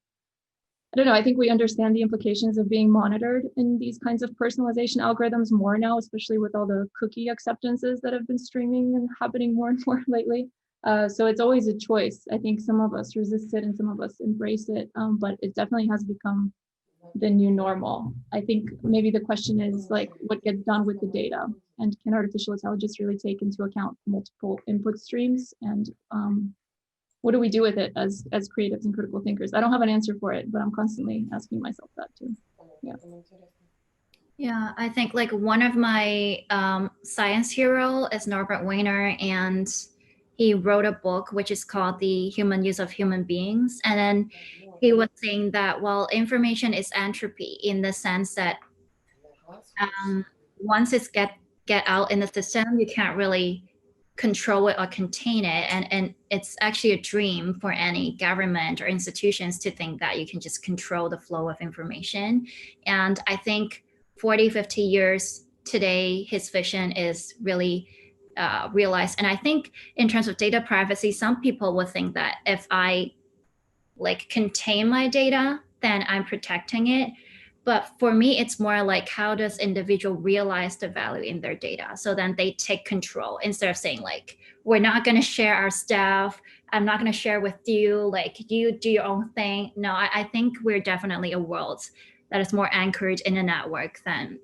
I don't know, I think we understand the implications of being monitored in these kinds of personalization algorithms more now, especially with all the cookie acceptances that have been streaming and happening more and more lately. So it's always a choice. I think some of us resist it and some of us embrace it, but it definitely has become the new normal. I think maybe the question is like, what gets done with the data? And can artificial intelligence really take into account multiple input streams? And what do we do with it as creatives and critical thinkers? I don't have an answer for it, but I'm constantly asking myself that too. Yeah. Yeah, I think like one of my science hero is Norbert Wiener, and he wrote a book which is called The Human Use of Human Beings. And then he was saying that, well, information is entropy in the sense that once it's get out in the system, you can't really control it or contain it. And it's actually a dream for any government or institutions to think that you can just control the flow of information. And I think 40, 50 years today, his vision is really realized. And I think in terms of data privacy, some people would think that if I like contain my data, then I'm protecting it. But for me, it's more like, how does individual realize the value in their data? So then they take control instead of saying like, we're not going to share our stuff. I'm not going to share with you, like you do your own thing. No, I think we're definitely a world that is more anchored in a network than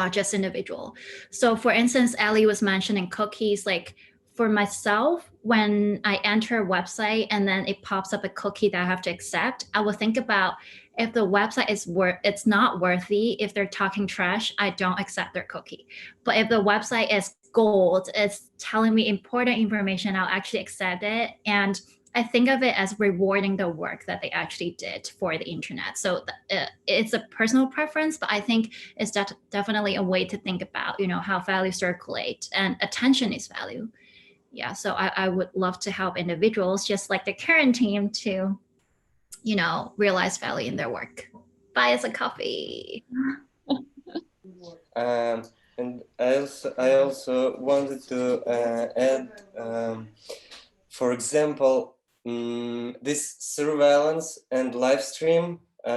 just individual. So for instance, Ellie was mentioning cookies. Like for myself, when I enter a website and then it pops up a cookie that I have to accept, I will think about, if the website is it's not worthy, if they're talking trash, I don't accept their cookie. But if the website is gold, it's telling me important information, I'll actually accept it. And I think of it as rewarding the work that they actually did for the internet. So it's a personal preference, but I think it's definitely a way to think about, you know, how value circulate, and attention is value. Yeah, so I would love to help individuals just like the current team to, you know, realize value in their work. Buy us a coffee. And I also wanted to add, for example, this surveillance and live stream, they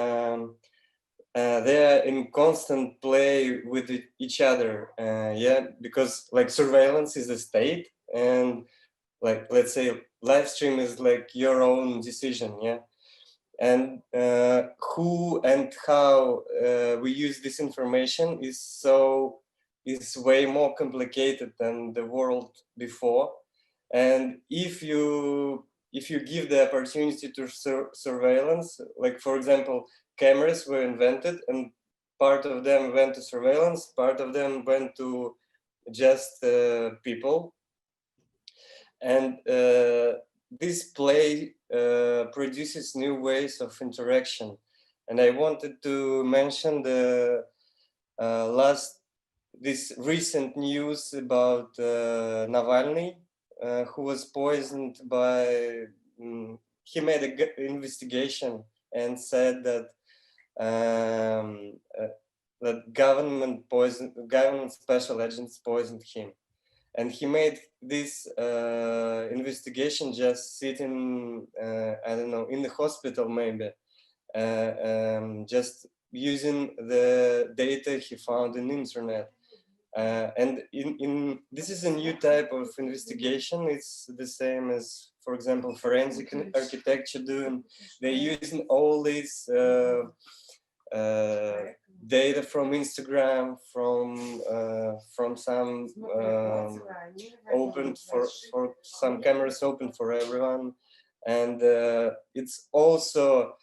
are in constant play with each other. Yeah, because like surveillance is a state, and like, let's say live stream is like your own decision. Yeah. And who and how we use this information is way more complicated than the world before. And if you give the opportunity to surveillance, like for example, cameras were invented, and part of them went to surveillance, part of them went to just people. And this play produces new ways of interaction. And I wanted to mention the this recent news about Navalny, who was poisoned by, he made an investigation and said that that government special agents poisoned him. And he made this investigation just sitting, I don't know, in the hospital maybe, just using the data he found in the internet. And this is a new type of investigation. It's the same as, for example, forensic architecture doing. They're using all these data from Instagram, from some open for some cameras open for everyone, and it's also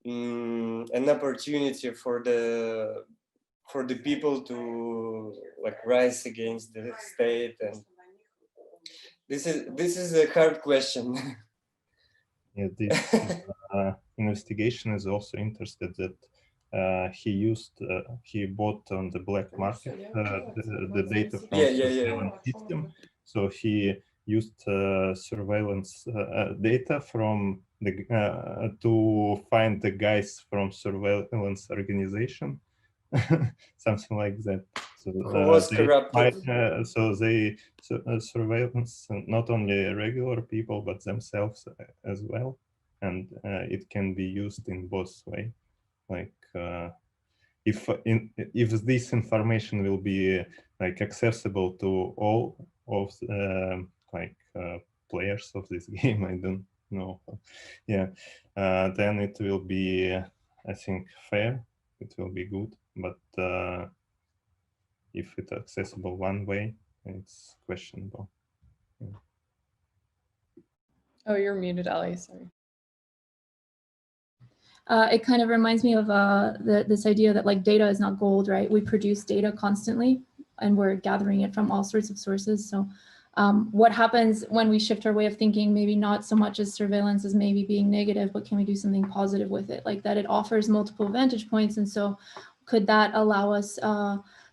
an opportunity for the people to like rise against the state. And this is a hard question. Yeah, this investigation is also interested that he bought on the black market the data from surveillance system. So he used surveillance data from the to find the guys from surveillance organization, something like that. So who was corrupted. Surveillance not only regular people but themselves as well, and it can be used in both ways. Like if this information will be like accessible to all of players of this game, I don't know. Yeah, then it will be, I think, fair. It will be good. But if it's accessible one way, it's questionable. Yeah. Oh, you're muted, Eli. Sorry. It kind of reminds me of this idea that like data is not gold, right? We produce data constantly and we're gathering it from all sorts of sources. So what happens when we shift our way of thinking, maybe not so much as surveillance as maybe being negative, but can we do something positive with it? Like that it offers multiple vantage points. And so could that allow us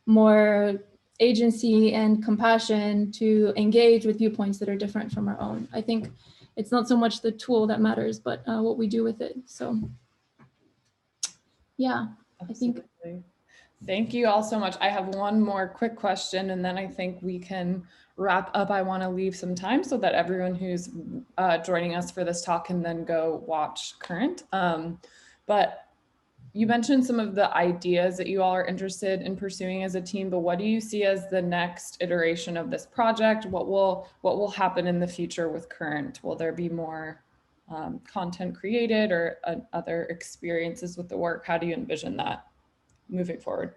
more agency and compassion to engage with viewpoints that are different from our own? I think it's not so much the tool that matters, but what we do with it. So. Yeah, absolutely. I think. Thank you all so much. I have one more quick question, and then I think we can wrap up. I want to leave some time so that everyone who's joining us for this talk can then go watch Current. But you mentioned some of the ideas that you all are interested in pursuing as a team, but what do you see as the next iteration of this project? What will happen in the future with Current? Will there be more content created or other experiences with the work? How do you envision that moving forward?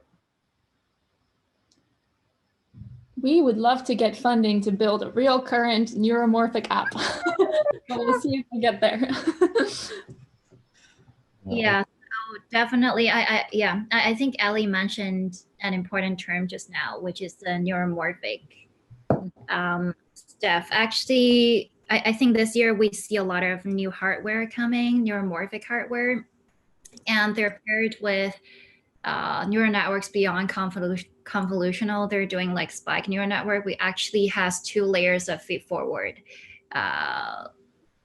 We would love to get funding to build a real Current neuromorphic app. We'll see if we get there. Yeah, so definitely. I think Eli mentioned an important term just now, which is the neuromorphic stuff. Actually, I think this year we see a lot of new hardware coming, neuromorphic hardware, and they're paired with neural networks beyond convolutional. They're doing like spike neural network. We actually has 2 layers of feed-forward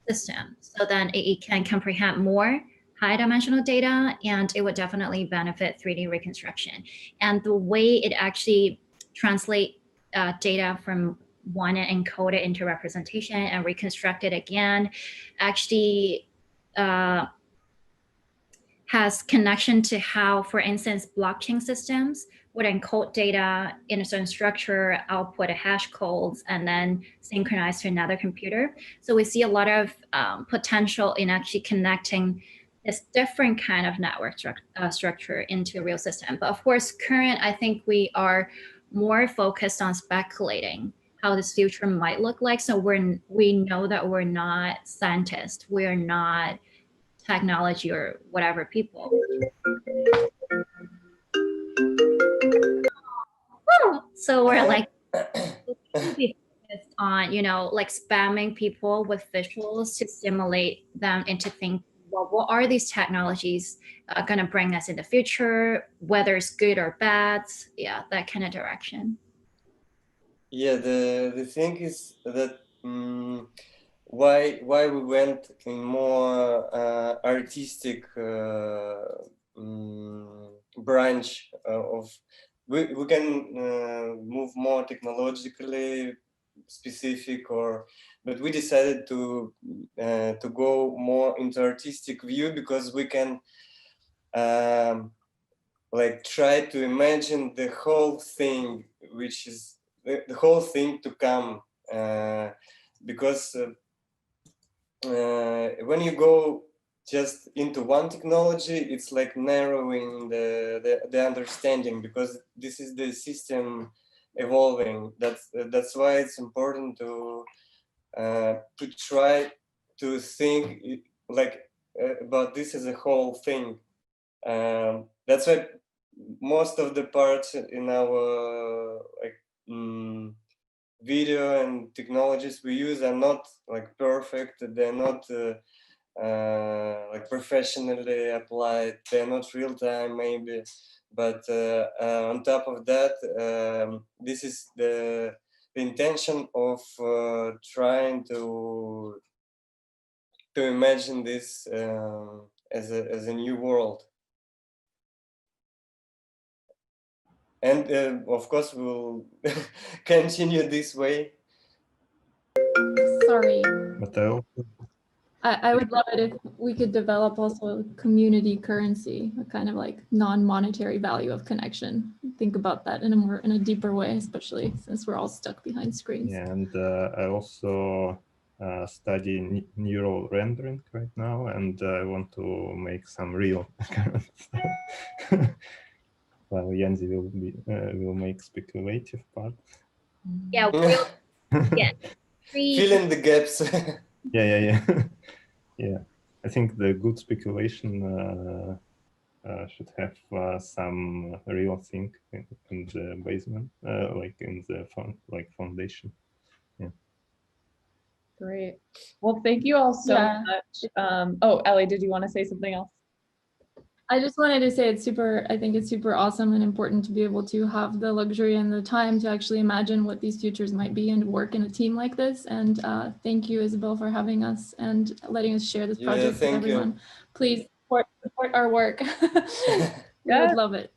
system. So then it can comprehend more high-dimensional data, and it would definitely benefit 3D reconstruction. And the way it actually translates data from one and encode it into representation and reconstruct it again actually has connection to how, for instance, blockchain systems would encode data in a certain structure, output a hash codes, and then synchronize to another computer. So we see a lot of potential in actually connecting this different kind of network structure into a real system. But of course, current, I think we are more focused on speculating how this future might look like. So we know that we're not scientists, we're not technology or whatever people. So we're like focused on, like spamming people with visuals to stimulate them into thinking, well, what are these technologies going to bring us in the future, whether it's good or bad? Yeah, that kind of direction. Yeah, the thing is that why we went in more artistic branch of we can move more technologically specific, but we decided to go more into artistic view because we can like try to imagine the whole thing, which is the whole thing to come, because when you go just into one technology, it's like narrowing the understanding, because this is the system evolving. That's why it's important to try to think like about this as a whole thing. That's why most of the parts in our like video and technologies we use are not like perfect. They're not like professionally applied. They're not real time maybe, but on top of that, this is the intention of trying to imagine this as a new world. And of course, we'll continue this way. Sorry. But I would love it if we could develop also a community currency, a kind of like non-monetary value of connection. Think about that in a deeper way, especially since we're all stuck behind screens. yeah, and I also study neural rendering right now, and I want to make some real stuff. Well, Yanzi will make speculative part. Yeah, real, yeah. Fill in the gaps. Yeah. Yeah, I think the good speculation should have some real thing in the basement, like in the foundation. Yeah. Great. Well, thank you all so much. Oh, Ellie, did you want to say something else? I just wanted to say I think it's super awesome and important to be able to have the luxury and the time to actually imagine what these futures might be and work in a team like this. And thank you, Isabel, for having us and letting us share this project with everyone. Please support our work. We would love it.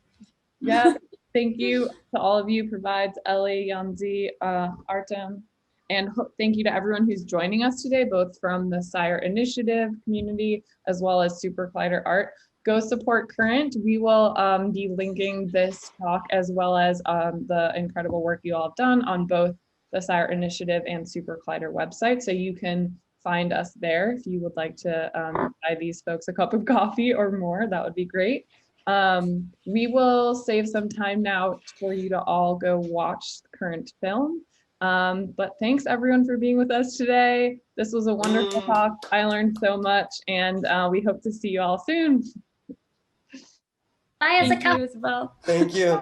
Yeah, thank you to all of you, Provides, Ellie, Yanzi, Artem, and thank you to everyone who's joining us today, both from the SciArt Initiative community as well as SuperCollider Art. Go support Current. We will be linking this talk as well as the incredible work you all have done on both the SciArt Initiative and SuperCollider website. So you can find us there if you would like to buy these folks a cup of coffee or more. That would be great. We will save some time now for you to all go watch the Current film. But thanks everyone for being with us today. This was a wonderful talk. I learned so much, and we hope to see you all soon. Bye, Thank you, Isabel. Thank you.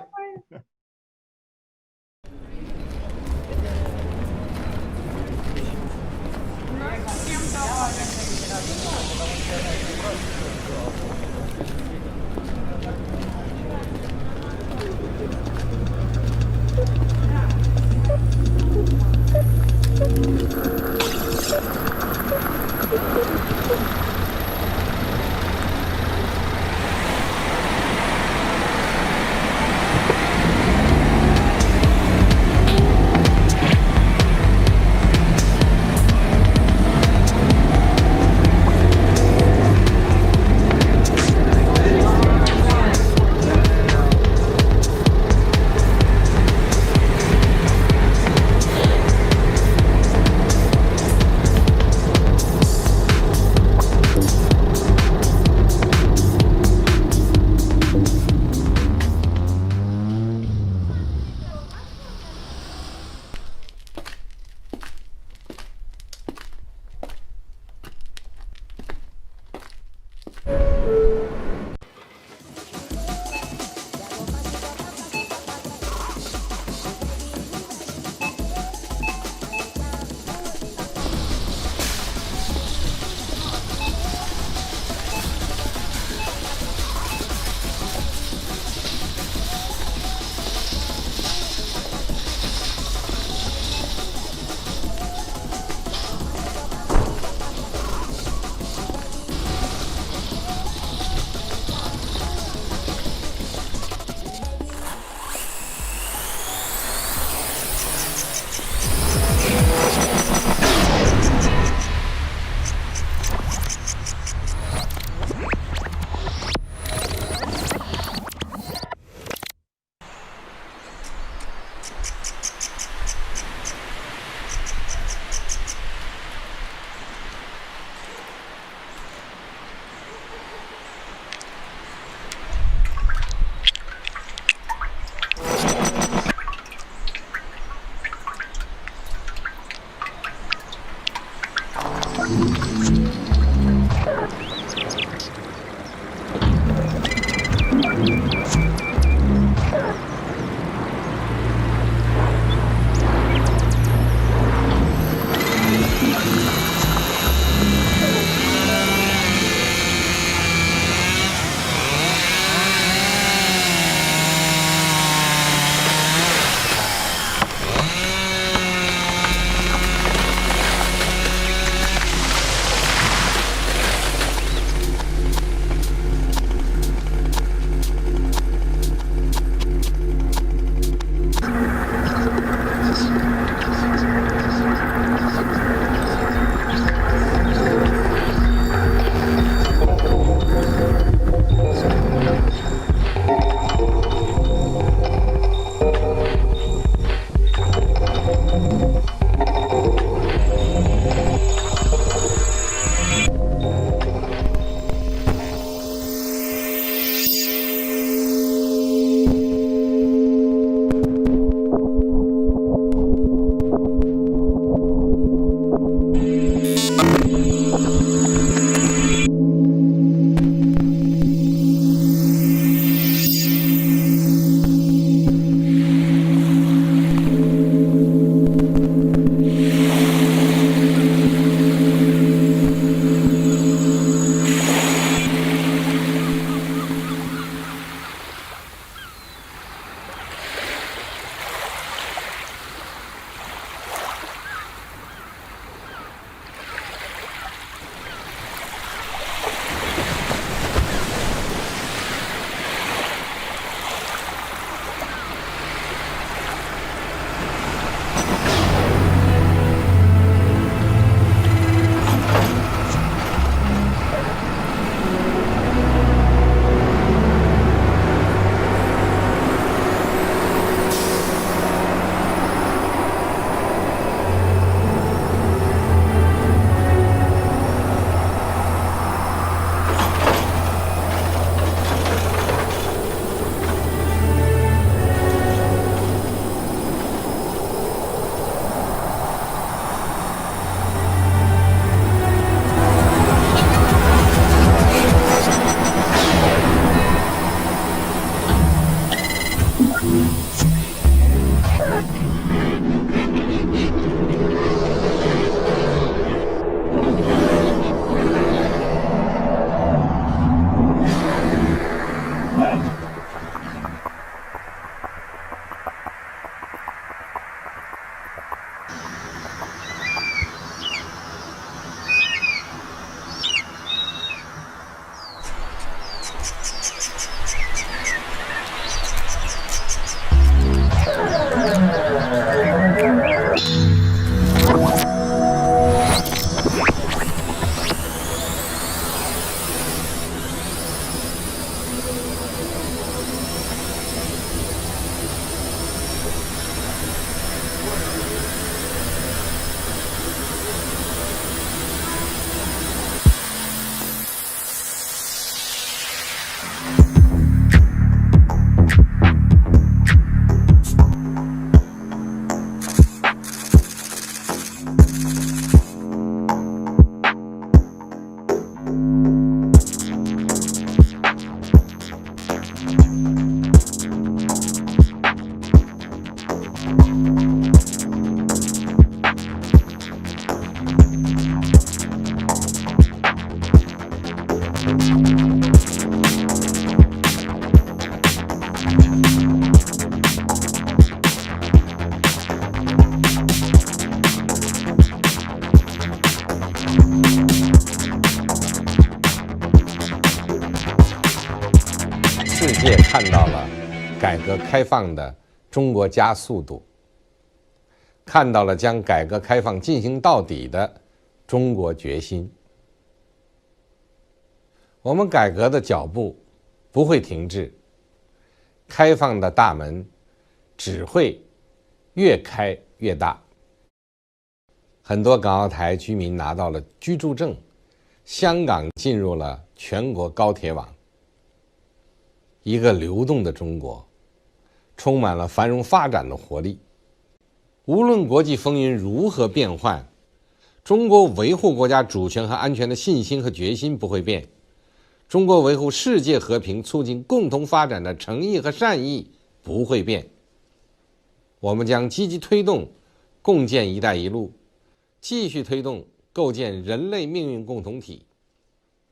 世界看到了改革开放的中国加速度，看到了将改革开放进行到底的中国决心。我们改革的脚步不会停滞，开放的大门只会越开越大。很多港澳台居民拿到了居住证，香港进入了全国高铁网。一个流动的中国，充满了繁荣发展的活力。无论国际风云如何变幻，中国维护国家主权和安全的信心和决心不会变，中国维护世界和平、促进共同发展的诚意和善意不会变。我们将积极推动共建“一带一路”，继续推动构建人类命运共同体，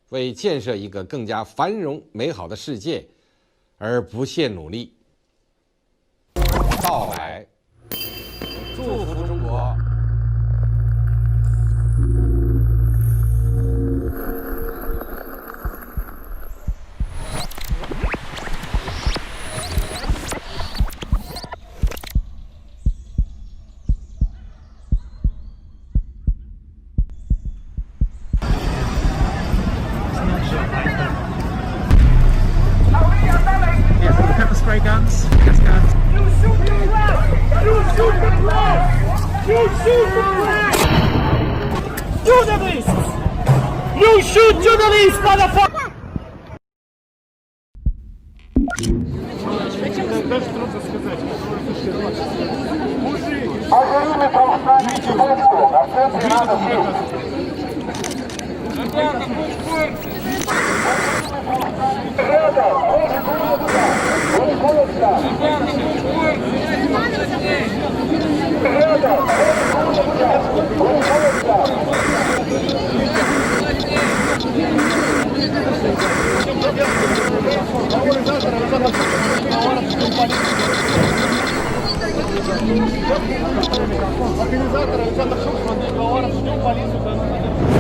为建设一个更加繁荣美好的世界而不懈努力。到来，祝福中国！Spray guns. Gas guns. You shoot the flag! You shoot the flag! You shoot the flag! Journalists! You shoot journalists, motherfucker! Организаторы, ребята, ждем полицию.